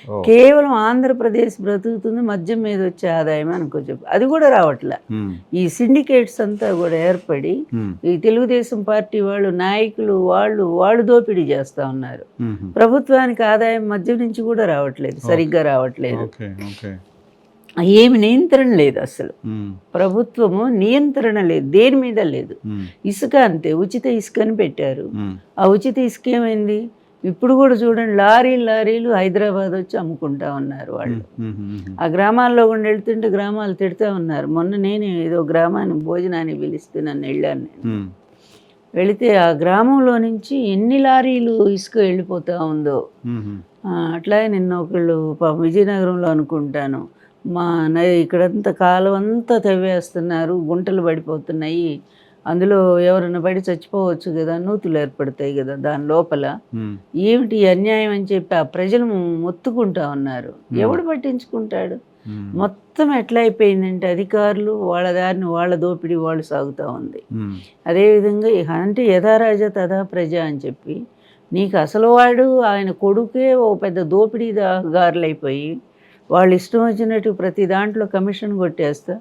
ఓ. కేవలం ఆంధ్రప్రదేశ్ బ్రతుకుతుంది మద్యం మీద వచ్చే ఆదాయం అనుకో చెప్పు, అది కూడా రావట్లే. ఉమ్, ఈ సిండికేట్స్ అంతా కూడా ఏర్పడి ఉమ్, ఈ తెలుగుదేశం పార్టీ వాళ్ళు నాయకులు వాళ్ళు దోపిడీ చేస్తూ ఉన్నారు. ఉమ్. ప్రభుత్వానికి ఆదాయం మద్యం నుంచి కూడా రావట్లేదు, సరిగ్గా రావట్లేదు. Okay okay. ఏమి నియంత్రణ లేదు అసలు. ఉమ్, ప్రభుత్వము నియంత్రణ లేదు, దేని మీద లేదు. ఉమ్, ఇసుక అంతే, ఉచిత ఇసుకని పెట్టారు. ఉమ్, ఆ ఉచిత ఇసుక ఏమైంది? ఇప్పుడు కూడా చూడండి, లారీలు లారీలు హైదరాబాద్ వచ్చి అమ్ముకుంటా ఉన్నారు వాళ్ళు. ఉమ్, ఉమ్, ఆ గ్రామాల్లో కూడా వెళ్తుంటే గ్రామాలు తిడుతూ ఉన్నారు. మొన్న నేను ఏదో గ్రామానికి భోజనానికి పిలిస్తే నన్ను వెళ్ళాను. నేను ఉమ్, వెళితే ఆ గ్రామంలో నుంచి ఎన్ని లారీలు ఇసుక వెళ్ళిపోతూ ఉందో. ఉమ్, అట్లాగే నిన్న ఒకళ్ళు విజయనగరంలో అనుకుంటాను, ఇక్కడంతా కాలువ అంతా తవ్వేస్తున్నారు, గుంటలు పడిపోతున్నాయి, అందులో ఎవరైనా పడి చచ్చిపోవచ్చు కదా, నూతులు ఏర్పడతాయి కదా దాని లోపల, ఉమ్, ఏమిటి ఈ అన్యాయం అని చెప్పి ఆ ప్రజలు మొత్తుకుంటా ఉన్నారు. ఎవడు పట్టించుకుంటాడు? ఉమ్, మొత్తం ఎట్లా అయిపోయిందంటే అధికారులు వాళ్ళ దారిని వాళ్ళ దోపిడీ వాళ్ళు సాగుతూ ఉంది. ఉమ్, అదేవిధంగా అంటే యథారాజా తథా ప్రజ అని చెప్పి, నీకు అసలు వాడు ఆయన కొడుకే ఓ పెద్ద దోపిడీదారులైపోయి వాళ్ళు ఇష్టం వచ్చినట్టు ప్రతి దాంట్లో కమిషన్ కొట్టేస్తా